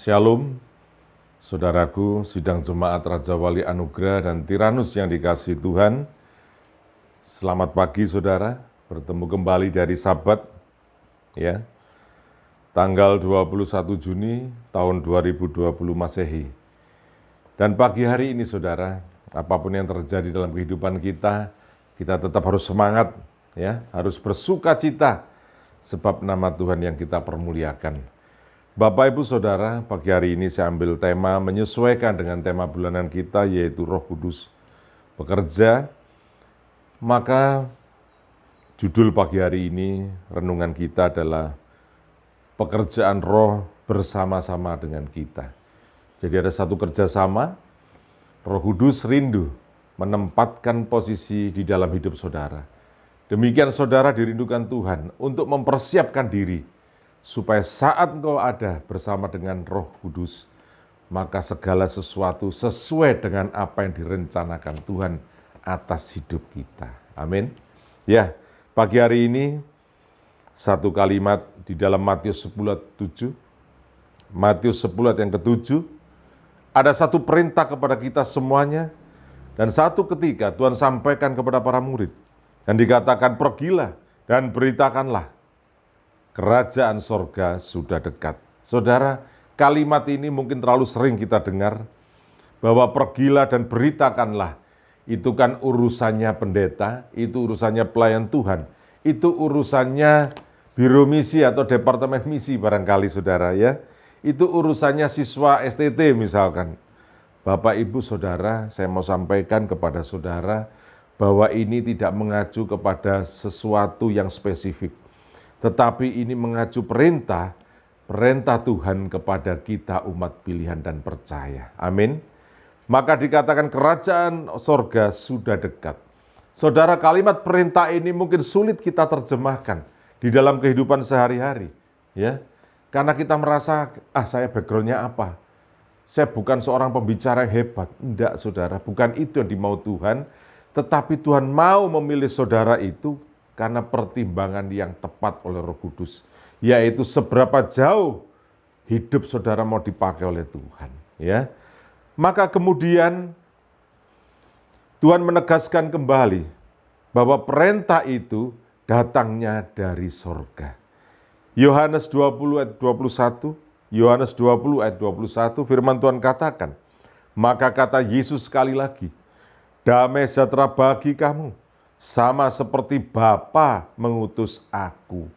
Shalom, saudaraku, sidang jemaat Raja Wali Anugerah dan Tiranus yang dikasihi Tuhan. Selamat pagi saudara, bertemu kembali dari Sabat, ya, tanggal 21 Juni tahun 2020 Masehi. Dan pagi hari ini saudara, apapun yang terjadi dalam kehidupan kita tetap harus semangat, ya, harus bersuka cita, sebab nama Tuhan yang kita permuliakan. Bapak, Ibu, Saudara, pagi hari ini saya ambil tema menyesuaikan dengan tema bulanan kita, yaitu Roh Kudus bekerja. Maka judul pagi hari ini, renungan kita adalah pekerjaan roh bersama-sama dengan kita. Jadi ada satu kerjasama, Roh Kudus rindu menempatkan posisi di dalam hidup saudara. Demikian saudara dirindukan Tuhan untuk mempersiapkan diri, supaya saat engkau ada bersama dengan Roh Kudus, maka segala sesuatu sesuai dengan apa yang direncanakan Tuhan atas hidup kita. Amin. Ya, pagi hari ini satu kalimat di dalam Matius 10:7. Matius 10 ayat yang ke-7. Ada satu perintah kepada kita semuanya, dan satu ketika Tuhan sampaikan kepada para murid, dan dikatakan, pergilah dan beritakanlah, kerajaan sorga sudah dekat. Saudara, kalimat ini mungkin terlalu sering kita dengar, bahwa pergilah dan beritakanlah. Itu kan urusannya pendeta, itu urusannya pelayan Tuhan, itu urusannya biro misi atau departemen misi barangkali saudara, ya. Itu urusannya siswa STT misalkan. Bapak, Ibu, Saudara, saya mau sampaikan kepada saudara bahwa ini tidak mengacu kepada sesuatu yang spesifik, tetapi ini mengacu perintah Tuhan kepada kita umat pilihan dan percaya. Amin. Maka dikatakan kerajaan sorga sudah dekat. Saudara, kalimat perintah ini mungkin sulit kita terjemahkan di dalam kehidupan sehari-hari, ya. Karena kita merasa, saya background-nya apa? Saya bukan seorang pembicara yang hebat. Enggak, saudara, bukan itu yang dimau Tuhan, tetapi Tuhan mau memilih saudara itu karena pertimbangan yang tepat oleh Roh Kudus, yaitu seberapa jauh hidup saudara mau dipakai oleh Tuhan, ya. Maka kemudian Tuhan menegaskan kembali bahwa perintah itu datangnya dari sorga. Yohanes 20 ayat 21, Yohanes 20 ayat 21, firman Tuhan katakan, maka kata Yesus sekali lagi, damai sejahtera bagi kamu, sama seperti Bapa mengutus aku.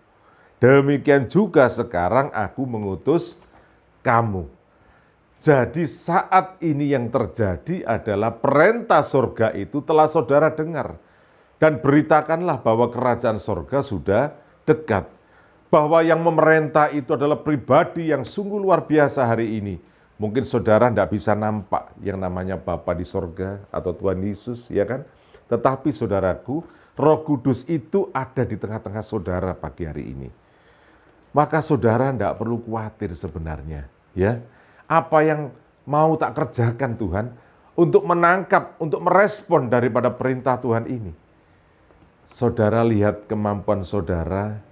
Demikian juga sekarang aku mengutus kamu. Jadi saat ini yang terjadi adalah perintah sorga itu telah saudara dengar. Dan beritakanlah bahwa kerajaan sorga sudah dekat. Bahwa yang memerintah itu adalah pribadi yang sungguh luar biasa hari ini. Mungkin saudara tidak bisa nampak yang namanya Bapa di sorga atau Tuhan Yesus, ya kan? Tetapi saudaraku, Roh Kudus itu ada di tengah-tengah saudara pagi hari ini. Maka saudara tidak perlu khawatir sebenarnya, ya. Apa yang mau tak kerjakan Tuhan untuk menangkap, untuk merespon daripada perintah Tuhan ini. Saudara lihat kemampuan saudara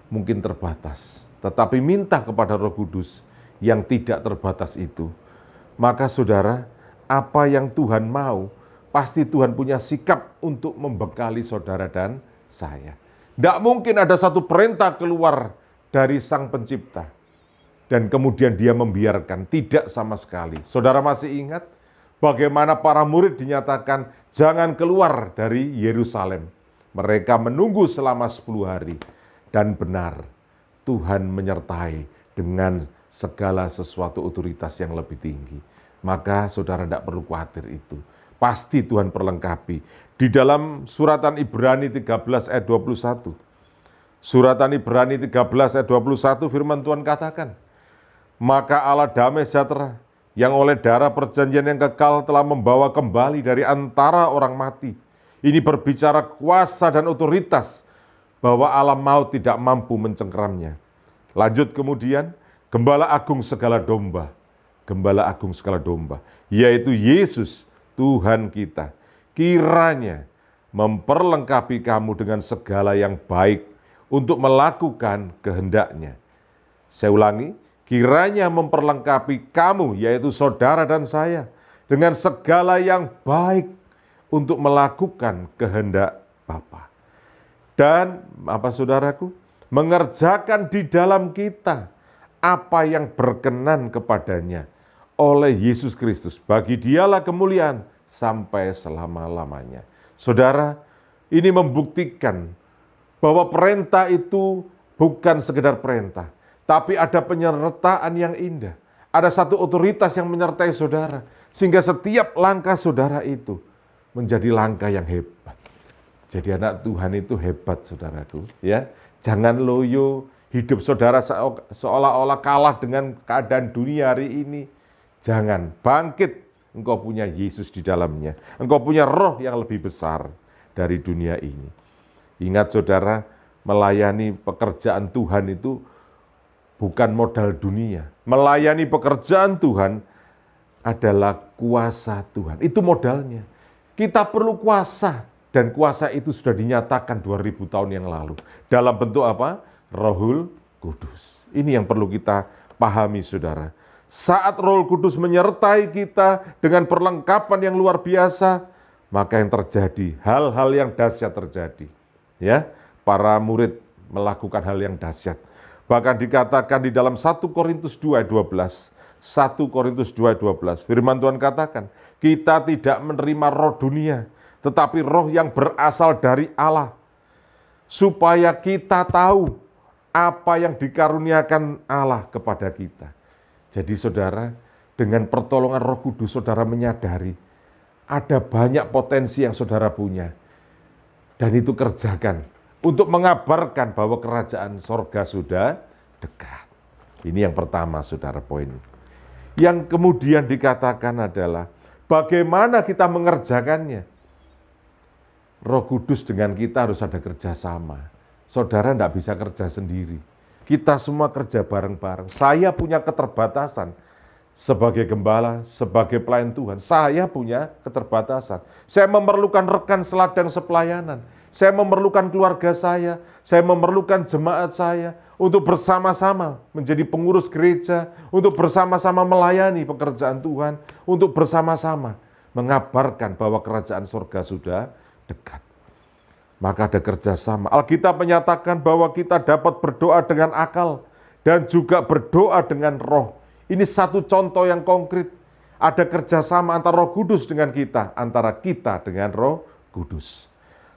mungkin terbatas, tetapi minta kepada Roh Kudus yang tidak terbatas itu. Maka saudara, apa yang Tuhan mau, pasti Tuhan punya sikap untuk membekali saudara dan saya. Tidak mungkin ada satu perintah keluar dari Sang Pencipta, dan kemudian dia membiarkan, tidak sama sekali. Saudara masih ingat bagaimana para murid dinyatakan jangan keluar dari Yerusalem. Mereka menunggu selama 10 hari, dan benar, Tuhan menyertai dengan segala sesuatu otoritas yang lebih tinggi. Maka saudara tidak perlu khawatir itu. Pasti Tuhan perlengkapi. Di dalam suratan Ibrani 13 ayat 21. Suratan Ibrani 13 ayat 21 firman Tuhan katakan, maka Allah damai sejahtera yang oleh darah perjanjian yang kekal telah membawa kembali dari antara orang mati. Ini berbicara kuasa dan otoritas bahwa Allah maut tidak mampu mencengkeramnya. Lanjut kemudian, Gembala Agung segala domba. Gembala Agung segala domba, yaitu Yesus Tuhan kita, kiranya memperlengkapi kamu dengan segala yang baik untuk melakukan kehendak-Nya. Saya ulangi, kiranya memperlengkapi kamu, yaitu saudara dan saya, dengan segala yang baik untuk melakukan kehendak Bapa. Dan apa saudaraku? Mengerjakan di dalam kita apa yang berkenan kepadanya oleh Yesus Kristus. Bagi Dialah kemuliaan sampai selama-lamanya. Saudara, ini membuktikan bahwa perintah itu bukan sekedar perintah, tapi ada penyertaan yang indah. Ada satu otoritas yang menyertai saudara, sehingga setiap langkah saudara itu menjadi langkah yang hebat. Jadi anak Tuhan itu hebat, saudaraku. Ya, jangan loyo hidup saudara seolah-olah kalah dengan keadaan dunia hari ini. Jangan, bangkit. Engkau punya Yesus di dalamnya. Engkau punya roh yang lebih besar dari dunia ini. Ingat saudara, melayani pekerjaan Tuhan itu bukan modal dunia. Melayani pekerjaan Tuhan adalah kuasa Tuhan. Itu modalnya. Kita perlu kuasa, dan kuasa itu sudah dinyatakan 2000 tahun yang lalu. Dalam bentuk apa? Rohul Kudus. Ini yang perlu kita pahami, saudara. Saat Roh Kudus menyertai kita dengan perlengkapan yang luar biasa, maka yang terjadi, hal-hal yang dahsyat terjadi. Ya, para murid melakukan hal yang dahsyat. Bahkan dikatakan di dalam 1 Korintus 2 ayat 12, 1 Korintus 2 ayat 12, firman Tuhan katakan, kita tidak menerima roh dunia, tetapi roh yang berasal dari Allah, supaya kita tahu apa yang dikaruniakan Allah kepada kita. Jadi saudara, dengan pertolongan Roh Kudus, saudara menyadari ada banyak potensi yang saudara punya. Dan itu kerjakan untuk mengabarkan bahwa kerajaan sorga sudah dekat. Ini yang pertama, saudara, poin. Yang kemudian dikatakan adalah bagaimana kita mengerjakannya. Roh Kudus dengan kita harus ada kerjasama. Saudara tidak bisa kerja sendiri. Kita semua kerja bareng-bareng. Saya punya keterbatasan sebagai gembala, sebagai pelayan Tuhan. Saya punya keterbatasan. Saya memerlukan rekan seladang sepelayanan. Saya memerlukan keluarga saya memerlukan jemaat saya untuk bersama-sama menjadi pengurus gereja, untuk bersama-sama melayani pekerjaan Tuhan, untuk bersama-sama mengabarkan bahwa kerajaan surga sudah dekat. Maka ada kerjasama. Alkitab menyatakan bahwa kita dapat berdoa dengan akal dan juga berdoa dengan roh. Ini satu contoh yang konkret. Ada kerjasama antara Roh Kudus dengan kita, antara kita dengan Roh Kudus.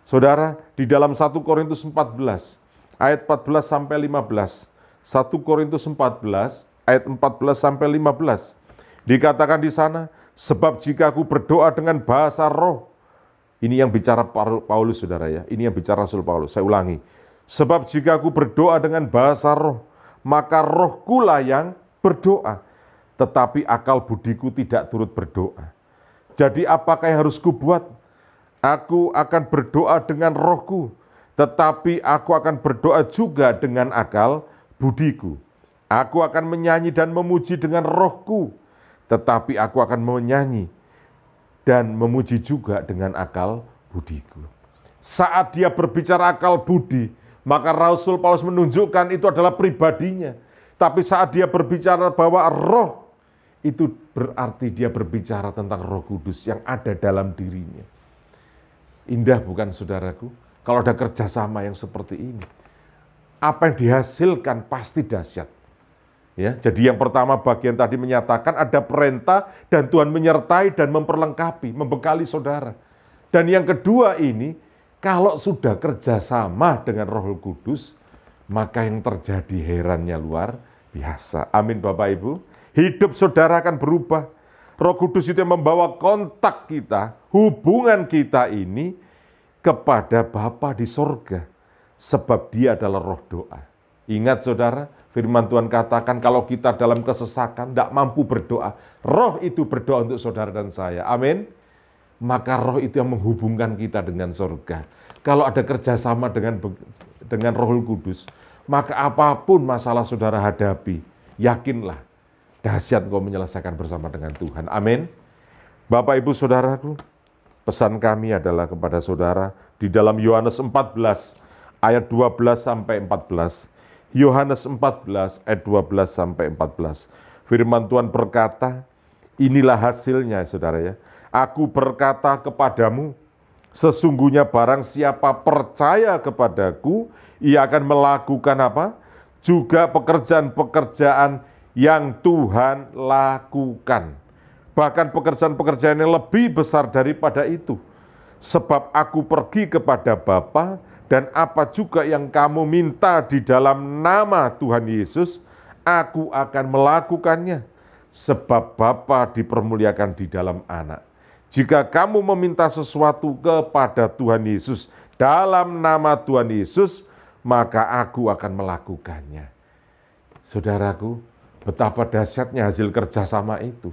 Saudara, di dalam 1 Korintus 14, ayat 14 sampai 15. 1 Korintus 14, ayat 14 sampai 15. Dikatakan di sana, sebab jika aku berdoa dengan bahasa roh, ini yang bicara Paulus, saudara ya. Ini yang bicara Rasul Paulus. Saya ulangi. Sebab jika aku berdoa dengan bahasa roh, maka rohkulah yang berdoa. Tetapi akal budiku tidak turut berdoa. Jadi apakah yang harus kubuat? Aku akan berdoa dengan rohku. Tetapi aku akan berdoa juga dengan akal budiku. Aku akan menyanyi dan memuji dengan rohku. Tetapi aku akan menyanyi dan memuji juga dengan akal budiku. Saat dia berbicara akal budi, maka Rasul Paulus menunjukkan itu adalah pribadinya. Tapi saat dia berbicara bahwa roh, itu berarti dia berbicara tentang Roh Kudus yang ada dalam dirinya. Indah bukan, saudaraku? Kalau ada kerjasama yang seperti ini, apa yang dihasilkan pasti dahsyat. Ya, jadi yang pertama bagian tadi menyatakan ada perintah dan Tuhan menyertai dan memperlengkapi, membekali saudara. Dan yang kedua ini, kalau sudah kerjasama dengan Roh Kudus, maka yang terjadi herannya luar biasa. Amin Bapak Ibu. Hidup saudara akan berubah. Roh Kudus itu yang membawa kontak kita, hubungan kita ini kepada Bapa di sorga. Sebab dia adalah roh doa. Ingat saudara, firman Tuhan katakan kalau kita dalam kesesakan, tidak mampu berdoa, roh itu berdoa untuk saudara dan saya. Amin. Maka roh itu yang menghubungkan kita dengan surga. Kalau ada kerjasama dengan Roh Kudus, maka apapun masalah saudara hadapi, yakinlah, dahsyat engkau menyelesaikan bersama dengan Tuhan. Amin. Bapak Ibu Saudaraku, pesan kami adalah kepada saudara di dalam Yohanes 14 ayat 12 sampai 14. Yohanes 14 ayat 12 sampai 14. Firman Tuhan berkata, inilah hasilnya saudara ya. Aku berkata kepadamu, sesungguhnya barang siapa percaya kepadaku, ia akan melakukan apa? Juga pekerjaan-pekerjaan yang Tuhan lakukan. Bahkan pekerjaan-pekerjaan yang lebih besar daripada itu. Sebab aku pergi kepada Bapa, dan apa juga yang kamu minta di dalam nama Tuhan Yesus, aku akan melakukannya. Sebab Bapa dipermuliakan di dalam Anak. Jika kamu meminta sesuatu kepada Tuhan Yesus dalam nama Tuhan Yesus, maka aku akan melakukannya. Saudaraku, betapa dahsyatnya hasil kerjasama itu.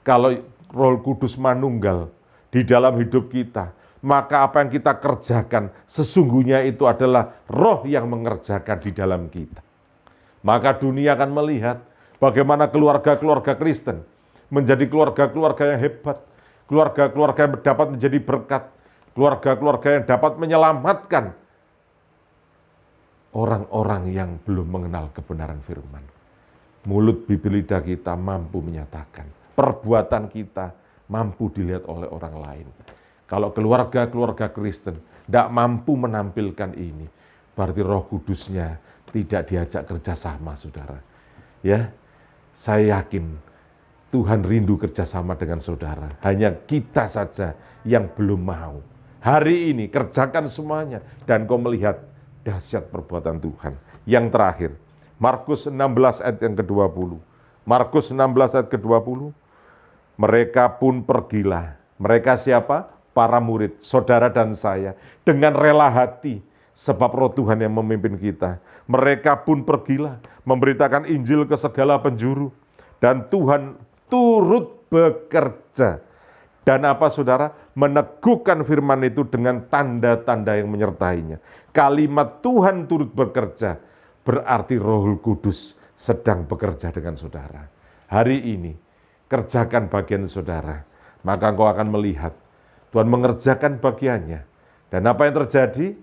Kalau Roh Kudus manunggal di dalam hidup kita, maka apa yang kita kerjakan sesungguhnya itu adalah Roh yang mengerjakan di dalam kita. Maka dunia akan melihat bagaimana keluarga-keluarga Kristen menjadi keluarga-keluarga yang hebat, keluarga-keluarga yang dapat menjadi berkat, keluarga-keluarga yang dapat menyelamatkan orang-orang yang belum mengenal kebenaran firman. Mulut bibir lidah kita mampu menyatakan, perbuatan kita mampu dilihat oleh orang lain. Kalau keluarga-keluarga Kristen tidak mampu menampilkan ini, berarti Roh Kudusnya tidak diajak kerjasama, saudara. Ya, saya yakin Tuhan rindu kerjasama dengan saudara. Hanya kita saja yang belum mau. Hari ini kerjakan semuanya dan kau melihat dahsyat perbuatan Tuhan. Yang terakhir, Markus 16 ayat yang ke-20. Markus 16 ayat ke-20. Mereka pun pergilah. Mereka siapa? Para murid, saudara dan saya, dengan rela hati, sebab Roh Tuhan yang memimpin kita. Mereka pun pergilah, memberitakan Injil ke segala penjuru, dan Tuhan turut bekerja. Dan apa saudara? Meneguhkan firman itu dengan tanda-tanda yang menyertainya. Kalimat Tuhan turut bekerja, berarti Roh Kudus sedang bekerja dengan saudara. Hari ini, kerjakan bagian saudara, maka engkau akan melihat Tuhan mengerjakan bagiannya. Dan apa yang terjadi?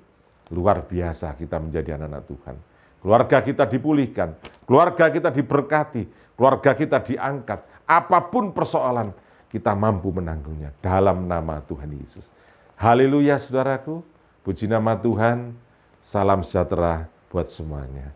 Luar biasa kita menjadi anak-anak Tuhan. Keluarga kita dipulihkan, keluarga kita diberkati, keluarga kita diangkat. Apapun persoalan, kita mampu menanggungnya dalam nama Tuhan Yesus. Haleluya saudaraku, puji nama Tuhan, salam sejahtera buat semuanya.